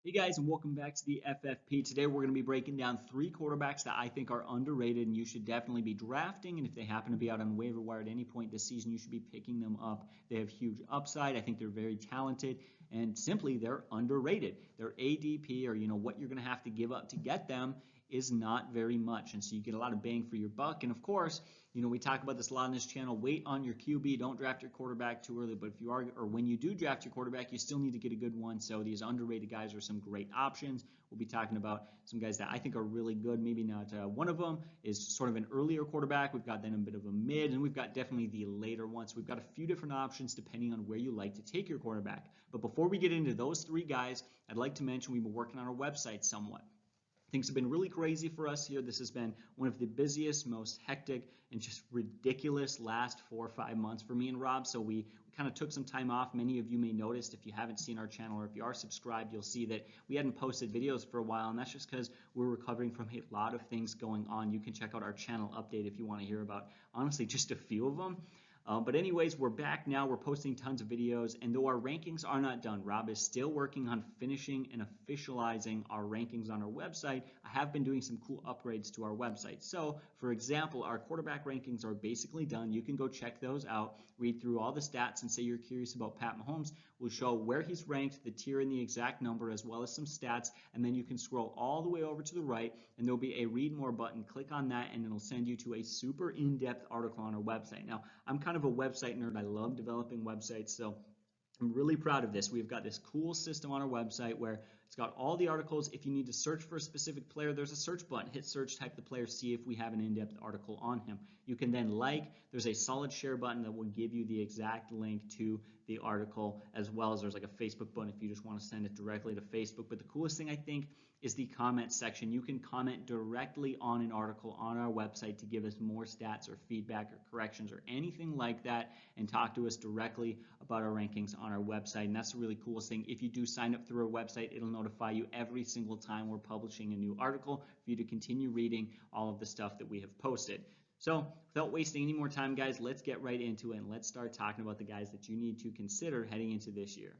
Hey guys, and welcome back to the FFP. Today we're going to be breaking down three quarterbacks that I think are underrated and you should definitely be drafting. And if they happen to be out on waiver wire at any point this season, you should be picking them up. They have huge upside. I think they're very talented and simply they're underrated. Their ADP, or what you're going to have to give up to get them, is not very much, and so you get a lot of bang for your buck. And of course, we talk about this a lot on this channel. Wait on your QB. Don't draft your quarterback too early, but if you are, or when you do draft your quarterback, you still need to get a good one. So these underrated guys are some great options. We'll be talking about some guys that I think are really good. Maybe not one of them is sort of an earlier quarterback. We've got then a bit of a mid, and we've got definitely the later ones. We've got a few different options depending on where you like to take your quarterback. But before we get into those three guys, I'd like to mention we've been working on our website somewhat. Things have been really crazy for us here. This has been one of the busiest, most hectic, and just ridiculous last 4 or 5 months for me and Rob. So we kind of took some time off. Many of you may notice, if you haven't seen our channel or if you are subscribed, you'll see that we hadn't posted videos for a while, and that's just because we're recovering from a lot of things going on. You can check out our channel update if you want to hear about, honestly, just a few of them. But anyways, we're back now. We're posting tons of videos, and though our rankings are not done, Rob is still working on finishing and officializing our rankings on our website. I have been doing some cool upgrades to our website. So, for example, our quarterback rankings are basically done. You can go check those out, read through all the stats, and say you're curious about Pat Mahomes. We'll show where he's ranked, the tier and the exact number, as well as some stats, and then you can scroll all the way over to the right, and there'll be a read more button. Click on that, and it'll send you to a super in-depth article on our website. Now, I'm kind of a website nerd. I love developing websites, so I'm really proud of this. We've got this cool system on our website where it's got all the articles. If you need to search for a specific player, there's a search button. Hit search, type the player, see if we have an in-depth article on him. You can then there's a solid share button that will give you the exact link to the article, as well as there's like a Facebook button if you just want to send it directly to Facebook. But the coolest thing, I think, is the comment section. You can comment directly on an article on our website to give us more stats or feedback or corrections or anything like that, and talk to us directly about our rankings on our website. And that's the really coolest thing. If you do sign up through our website, it'll notify you every single time we're publishing a new article for you to continue reading all of the stuff that we have posted. So without wasting any more time, guys, let's get right into it and let's start talking about the guys that you need to consider heading into this year.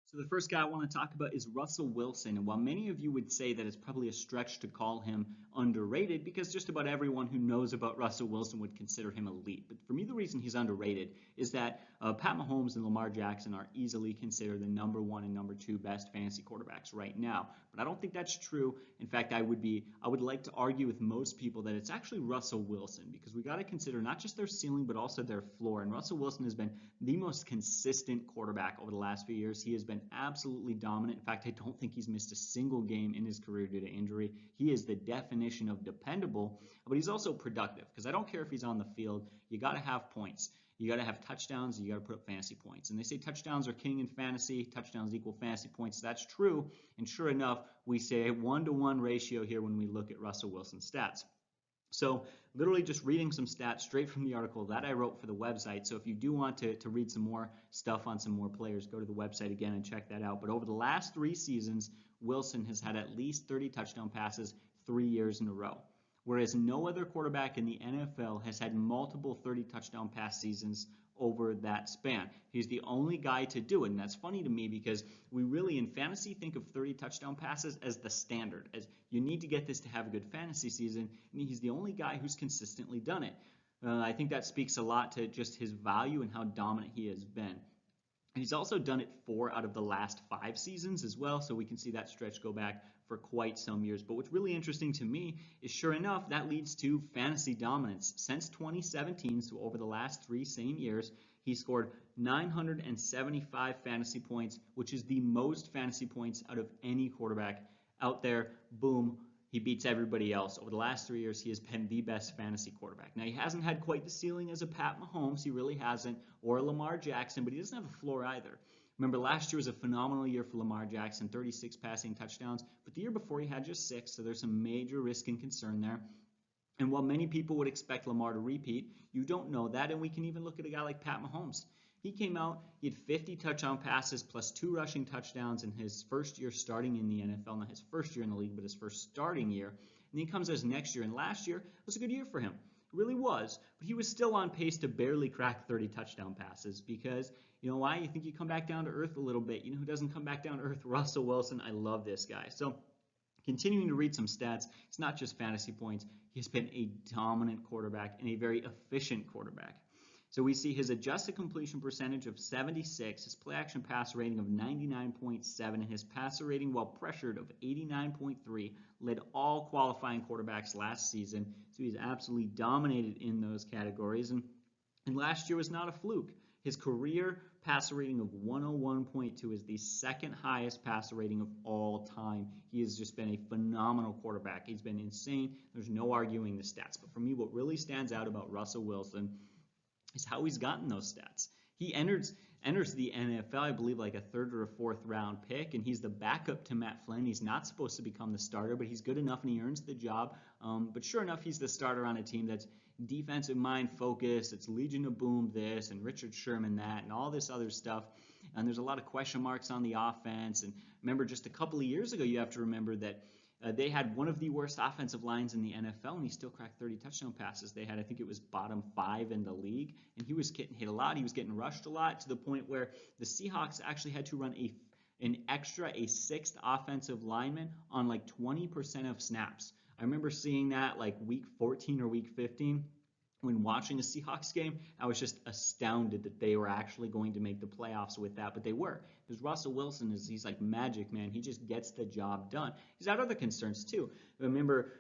So the first guy I want to talk about is Russell Wilson. And while many of you would say that it's probably a stretch to call him underrated, because just about everyone who knows about Russell Wilson would consider him elite. But for me, the reason he's underrated is that Pat Mahomes and Lamar Jackson are easily considered the number 1 and number 2 best fantasy quarterbacks right now. But I don't think that's true. In fact, I would like to argue with most people that it's actually Russell Wilson, because we got to consider not just their ceiling, but also their floor. And Russell Wilson has been the most consistent quarterback over the last few years. He has been absolutely dominant. In fact, I don't think he's missed a single game in his career due to injury. He is the definition of dependable, but he's also productive, because I don't care if he's on the field. You got to have points. You got to have touchdowns. You got to put up fantasy points. And they say touchdowns are king in fantasy. Touchdowns equal fantasy points. That's true. And sure enough, we say a 1-to-1 ratio here when we look at Russell Wilson's stats. So literally just reading some stats straight from the article that I wrote for the website. So if you do want to read some more stuff on some more players, go to the website again and check that out. But over the last 3 seasons, Wilson has had at least 30 touchdown passes 3 years in a row, whereas no other quarterback in the NFL has had multiple 30 touchdown pass seasons over that span. He's the only guy to do it, and that's funny to me because we really in fantasy think of 30 touchdown passes as the standard, as you need to get this to have a good fantasy season, and he's the only guy who's consistently done it. I think that speaks a lot to just his value and how dominant he has been. He's also done it 4 out of the last 5 seasons as well, so we can see that stretch go back for quite some years. But what's really interesting to me is, sure enough, that leads to fantasy dominance. Since 2017, so over the last 3 same years, he scored 975 fantasy points, which is the most fantasy points out of any quarterback out there. Boom. He beats everybody else. Over the last 3 years, he has been the best fantasy quarterback. Now, he hasn't had quite the ceiling as a Pat Mahomes. He really hasn't, or a Lamar Jackson, but he doesn't have a floor either. Remember, last year was a phenomenal year for Lamar Jackson, 36 passing touchdowns, but the year before he had just 6, so there's some major risk and concern there. And while many people would expect Lamar to repeat, you don't know that, and we can even look at a guy like Pat Mahomes. He came out, he had 50 touchdown passes plus 2 rushing touchdowns in his first year starting in the NFL. Not his first year in the league, but his first starting year. And then he comes as next year, and last year was a good year for him. It really was, but he was still on pace to barely crack 30 touchdown passes because, you know why? You think you come back down to earth a little bit. You know who doesn't come back down to earth? Russell Wilson. I love this guy. So continuing to read some stats, it's not just fantasy points. He's been a dominant quarterback and a very efficient quarterback. So we see his adjusted completion percentage of 76, his play action pass rating of 99.7, and his passer rating while pressured of 89.3, led all qualifying quarterbacks last season. So he's absolutely dominated in those categories. And last year was not a fluke. His career passer rating of 101.2 is the second highest passer rating of all time. He has just been a phenomenal quarterback. He's been insane. There's no arguing the stats. But for me, what really stands out about Russell Wilson is how he's gotten those stats. He enters the NFL, I believe, like a third or a fourth round pick, and he's the backup to Matt Flynn. He's not supposed to become the starter, but he's good enough and he earns the job. But sure enough, he's the starter on a team that's defensive mind focused. It's Legion of Boom this and Richard Sherman that and all this other stuff. And there's a lot of question marks on the offense. And remember, just a couple of years ago, you have to remember that they had one of the worst offensive lines in the NFL, and he still cracked 30 touchdown passes. They had, I think it was bottom 5 in the league, and he was getting hit a lot. He was getting rushed a lot to the point where the Seahawks actually had to run a sixth offensive lineman on like 20% of snaps. I remember seeing that like week 14 or week 15. When watching a Seahawks game, I was just astounded that they were actually going to make the playoffs with that, but they were. Because Russell Wilson he's like magic, man. He just gets the job done. He's had other concerns too. Remember,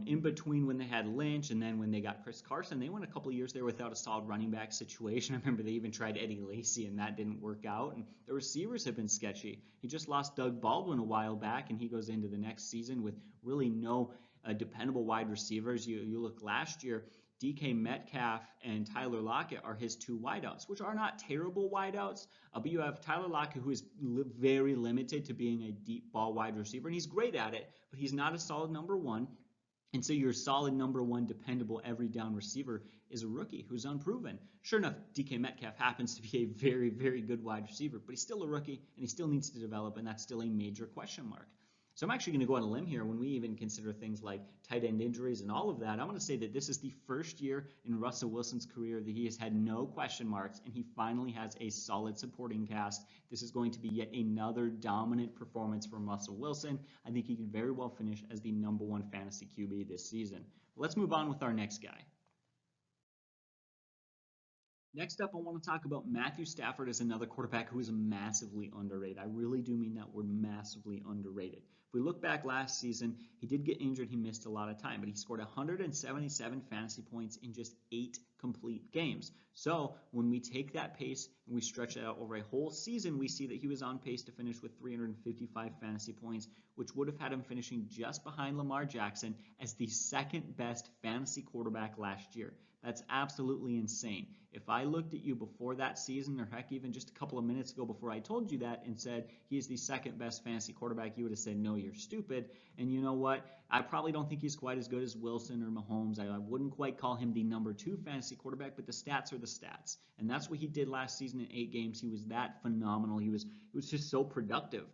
in between when they had Lynch and then when they got Chris Carson, they went a couple of years there without a solid running back situation. I remember they even tried Eddie Lacy and that didn't work out. And the receivers have been sketchy. He just lost Doug Baldwin a while back, and he goes into the next season with really no dependable wide receivers. You look last year, DK Metcalf and Tyler Lockett are his two wideouts, which are not terrible wideouts, but you have Tyler Lockett, who is very limited to being a deep ball wide receiver, and he's great at it, but he's not a solid number one. And so your solid number one, dependable every down receiver is a rookie who's unproven. Sure enough, DK Metcalf happens to be a very, very good wide receiver, but he's still a rookie, and he still needs to develop, and that's still a major question mark. So I'm actually going to go on a limb here when we even consider things like tight end injuries and all of that. I'm going to say that this is the first year in Russell Wilson's career that he has had no question marks, and he finally has a solid supporting cast. This is going to be yet another dominant performance from Russell Wilson. I think he could very well finish as the number one fantasy QB this season. Let's move on with our next guy. Next up, I want to talk about Matthew Stafford as another quarterback who is massively underrated. I really do mean that word, massively underrated. If we look back last season, he did get injured. He missed a lot of time, but he scored 177 fantasy points in just 8 complete games. So when we take that pace and we stretch it out over a whole season, we see that he was on pace to finish with 355 fantasy points, which would have had him finishing just behind Lamar Jackson as the second best fantasy quarterback last year. That's absolutely insane. If I looked at you before that season, or heck, even just a couple of minutes ago before I told you that and said he is the second best fantasy quarterback, you would have said, no, you're stupid. And you know what? I probably don't think he's quite as good as Wilson or Mahomes. I wouldn't quite call him the number 2 fantasy quarterback, but the stats are the stats. And that's what he did last season in 8 games. He was that phenomenal. He was just so productive.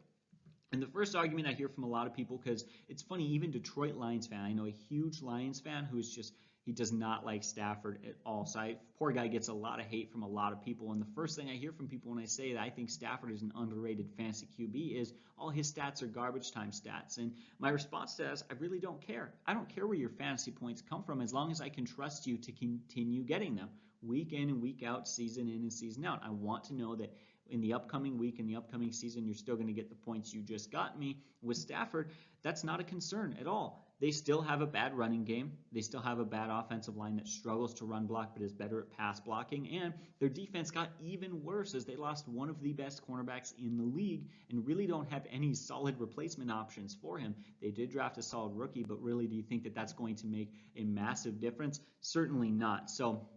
And the first argument I hear from a lot of people, because it's funny, even Detroit Lions fan, I know a huge Lions fan who is just, he does not like Stafford at all. So poor guy gets a lot of hate from a lot of people. And the first thing I hear from people when I say that I think Stafford is an underrated fantasy QB is all his stats are garbage time stats. And my response to that is I really don't care. I don't care where your fantasy points come from as long as I can trust you to continue getting them week in and week out, season in and season out. I want to know that in the upcoming week, in the upcoming season, you're still going to get the points you just got me. With Stafford, that's not a concern at all. They still have a bad running game. They still have a bad offensive line that struggles to run block but is better at pass blocking. And their defense got even worse as they lost one of the best cornerbacks in the league and really don't have any solid replacement options for him. They did draft a solid rookie, but really, do you think that that's going to make a massive difference? Certainly not. So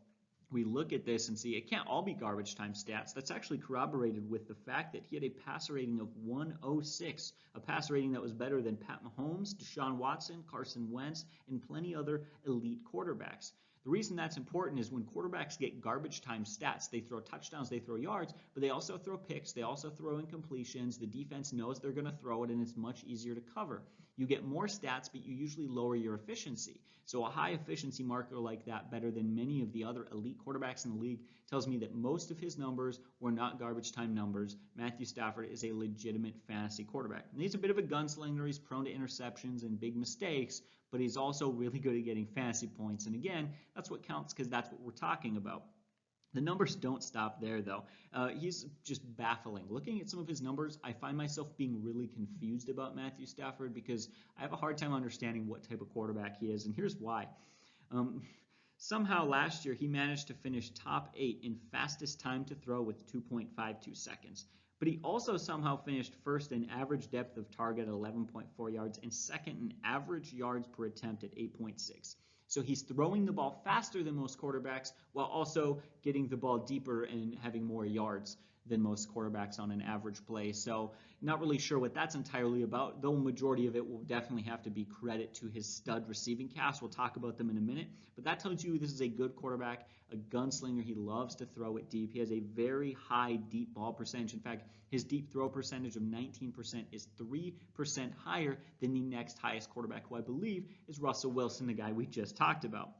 we look at this and see it can't all be garbage time stats. That's actually corroborated with the fact that he had a passer rating of 106, a passer rating that was better than Pat Mahomes, Deshaun Watson, Carson Wentz, and plenty other elite quarterbacks. The reason that's important is when quarterbacks get garbage time stats, they throw touchdowns, they throw yards, but they also throw picks, they also throw incompletions. The defense knows they're going to throw it, and it's much easier to cover. You get more stats, but you usually lower your efficiency. So a high efficiency marker like that, better than many of the other elite quarterbacks in the league, tells me that most of his numbers were not garbage time numbers. Matthew Stafford is a legitimate fantasy quarterback. And he's a bit of a gunslinger. He's prone to interceptions and big mistakes, but he's also really good at getting fantasy points. And again, that's what counts because that's what we're talking about. The numbers don't stop there, though. He's just baffling. Looking at some of his numbers, I find myself being really confused about Matthew Stafford because I have a hard time understanding what type of quarterback he is, and here's why. Somehow last year, he managed to finish top 8 in fastest time to throw with 2.52 seconds. But he also somehow finished first in average depth of target at 11.4 yards and second in average yards per attempt at 8.6. So he's throwing the ball faster than most quarterbacks while also getting the ball deeper and having more yards than most quarterbacks on an average play. So not really sure what that's entirely about, though majority of it will definitely have to be credit to his stud receiving cast. We'll talk about them in a minute. But that tells you this is a good quarterback, a gunslinger. He loves to throw it deep. He has a very high deep ball percentage. In fact, his deep throw percentage of 19% is 3% higher than the next highest quarterback, who I believe is Russell Wilson, the guy we just talked about.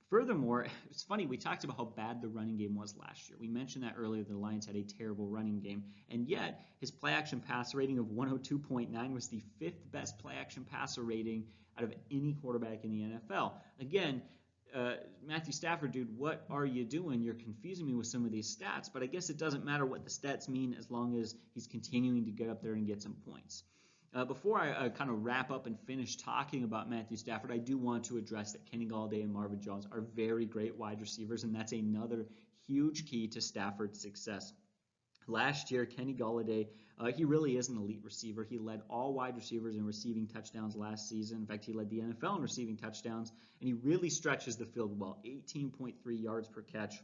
Furthermore, it's funny, we talked about how bad the running game was last year. We mentioned that earlier, the Lions had a terrible running game, and yet his play-action passer rating of 102.9 was the 5th best play-action passer rating out of any quarterback in the NFL. Again, Matthew Stafford, dude, what are you doing? You're confusing me with some of these stats, but I guess it doesn't matter what the stats mean as long as he's continuing to get up there and get some points. Before I kind of wrap up and finish talking about Matthew Stafford, I do want to address that Kenny Golladay and Marvin Jones are very great wide receivers, and that's another huge key to Stafford's success. Last year, Kenny Golladay, he really is an elite receiver. He led all wide receivers in receiving touchdowns last season. In fact, he led the NFL in receiving touchdowns, and he really stretches the field well, 18.3 yards per catch.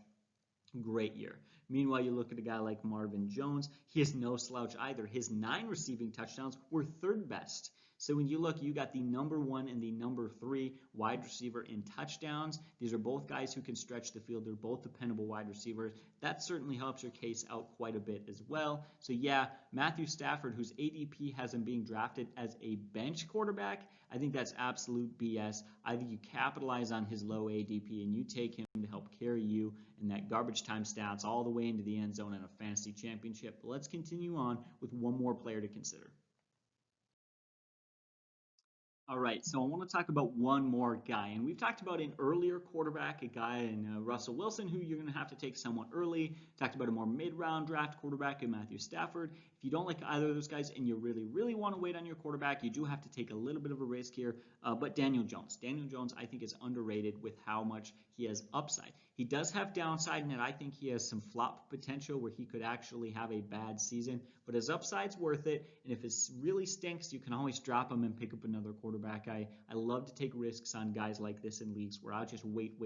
Great year. Meanwhile, you look at a guy like Marvin Jones, he is no slouch either. His 9 receiving touchdowns were 3rd best. So when you look, you got the number 1 and the number 3 wide receiver in touchdowns. These are both guys who can stretch the field. They're both dependable wide receivers. That certainly helps your case out quite a bit as well. So yeah, Matthew Stafford, whose ADP has him being drafted as a bench quarterback, I think that's absolute BS. I think you capitalize on his low ADP and you take him to help carry you in that garbage time stats all the way into the end zone in a fantasy championship. But let's continue on with one more player to consider. All right, so I want to talk about one more guy, and we've talked about an earlier quarterback, a guy in Russell Wilson, who you're going to have to take somewhat early. Talked about a more mid-round draft quarterback in Matthew Stafford. If you don't like either of those guys and you really, really want to wait on your quarterback, you do have to take a little bit of a risk here. But Daniel Jones, I think, is underrated with how much he has upside. He does have downside, and I think he has some flop potential where he could actually have a bad season, but his upside's worth it, and if it really stinks, you can always drop him and pick up another quarterback. I love to take risks on guys like this in leagues where I'll just wait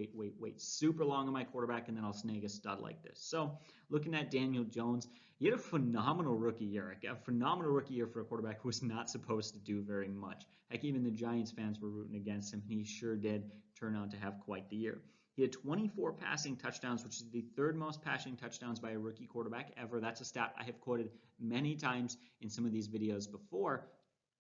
super long on my quarterback, and then I'll snag a stud like this. So looking at Daniel Jones, he had a phenomenal rookie year, for a quarterback who was not supposed to do very much. Heck, even the Giants fans were rooting against him, and he sure did turn out to have quite the year. He had 24 passing touchdowns, which is the 3rd most passing touchdowns by a rookie quarterback ever. That's a stat I have quoted many times in some of these videos before.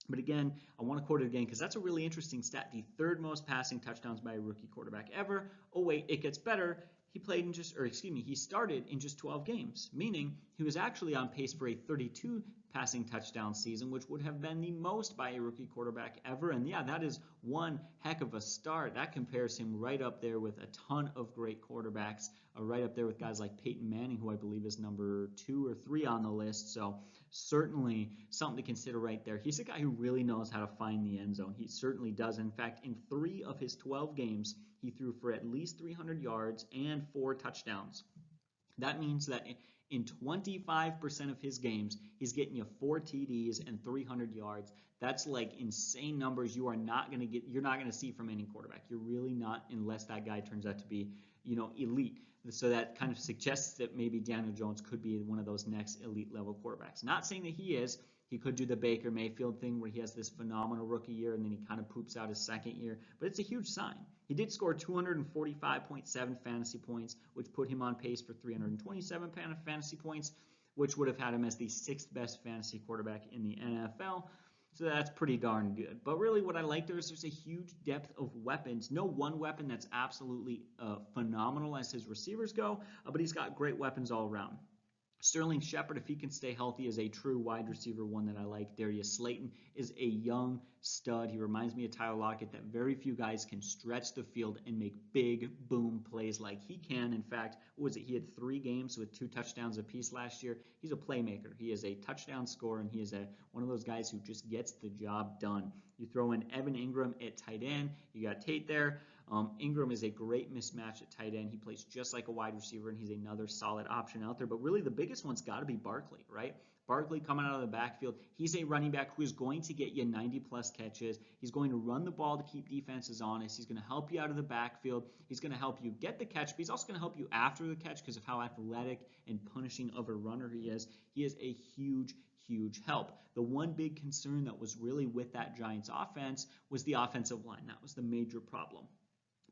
But again, I want to quote it again because that's a really interesting stat. The 3rd most passing touchdowns by a rookie quarterback ever. Oh wait, it gets better. He started in just 12 games, meaning he was actually on pace for a 32 passing touchdown season, which would have been the most by a rookie quarterback ever. And yeah, that is one heck of a start. That compares him right up there with a ton of great quarterbacks, right up there with guys like Peyton Manning, who I believe is number 2 or 3 on the list. So certainly something to consider right there. He's a guy who really knows how to find the end zone. He certainly does. In fact, in 3 of his 12 games, he threw for at least 300 yards and 4 touchdowns. That means that in 25% of his games, he's getting you 4 TDs and 300 yards. That's like insane numbers you're not going to see from any quarterback. You're really not, unless that guy turns out to be elite. So that kind of suggests that maybe Daniel Jones could be one of those next elite level quarterbacks. Not saying that he is. He could do the Baker Mayfield thing where he has this phenomenal rookie year and then he kind of poops out his second year, but it's a huge sign. He did score 245.7 fantasy points, which put him on pace for 327 fantasy points, which would have had him as the 6th best fantasy quarterback in the NFL. So that's pretty darn good. But really what I like there is there's a huge depth of weapons. No one weapon that's absolutely phenomenal as his receivers go, but he's got great weapons all around. Sterling Shepard, if he can stay healthy, is a true wide receiver, one that I like. Darius Slayton is a young stud. He reminds me of Tyler Lockett, that very few guys can stretch the field and make big boom plays like he can. In fact, what was it? He had 3 games with 2 touchdowns apiece last year. He's a playmaker. He is a touchdown scorer, and he is one of those guys who just gets the job done. You throw in Evan Ingram at tight end. You got Tate there. Ingram is a great mismatch at tight end. He plays just like a wide receiver, and he's another solid option out there. But really, the biggest one's got to be Barkley, right? Barkley coming out of the backfield. He's a running back who is going to get you 90-plus catches. He's going to run the ball to keep defenses honest. He's going to help you out of the backfield. He's going to help you get the catch, but he's also going to help you after the catch because of how athletic and punishing of a runner he is. He is a huge help. The one big concern that was really with that Giants offense was the offensive line. That was the major problem.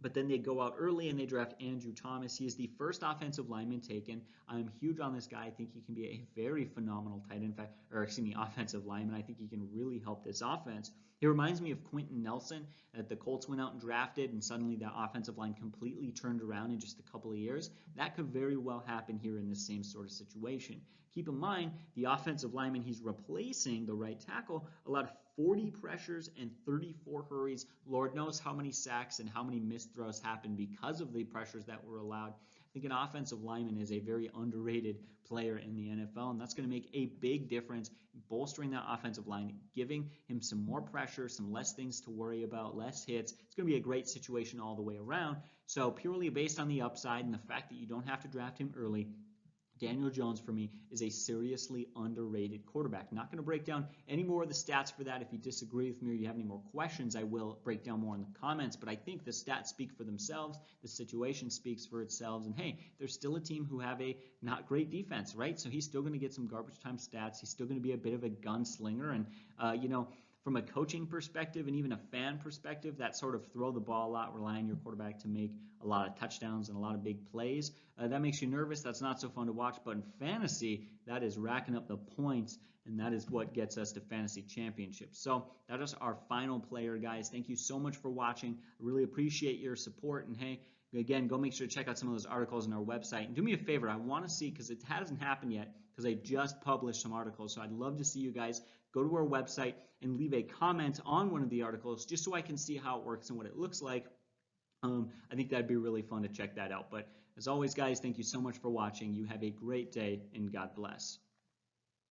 But then they go out early and they draft Andrew Thomas. He is the first offensive lineman taken. I'm huge on this guy. I think he can be a very phenomenal tight end, offensive lineman. I think he can really help this offense. He reminds me of Quentin Nelson that the Colts went out and drafted, and suddenly that offensive line completely turned around in just a couple of years. That could very well happen here in the same sort of situation. Keep in mind, the offensive lineman he's replacing, the right tackle, allowed 40 pressures and 34 hurries. Lord knows how many sacks and how many missed throws happened because of the pressures that were allowed. I think an offensive lineman is a very underrated player in the NFL, and that's going to make a big difference bolstering that offensive line, giving him some more pressure, some less things to worry about, less hits. It's going to be a great situation all the way around. So purely based on the upside and the fact that you don't have to draft him early, Daniel Jones, for me, is a seriously underrated quarterback. Not going to break down any more of the stats for that. If you disagree with me or you have any more questions, I will break down more in the comments. But I think the stats speak for themselves. The situation speaks for itself. And, hey, there's still a team who have a not great defense, right? So he's still going to get some garbage time stats. He's still going to be a bit of a gunslinger. And, from a coaching perspective and even a fan perspective, that sort of throw the ball a lot, rely on your quarterback to make a lot of touchdowns and a lot of big plays. That makes you nervous. That's not so fun to watch. But in fantasy, that is racking up the points, and that is what gets us to fantasy championships. So that is our final player, guys. Thank you so much for watching. I really appreciate your support. And, hey, again, go make sure to check out some of those articles on our website. And do me a favor. I want to see, because it hasn't happened yet, because I just published some articles. So I'd love to see you guys go to our website and leave a comment on one of the articles just so I can see how it works and what it looks like. I think that'd be really fun to check that out. But as always, guys, thank you so much for watching. You have a great day, and God bless.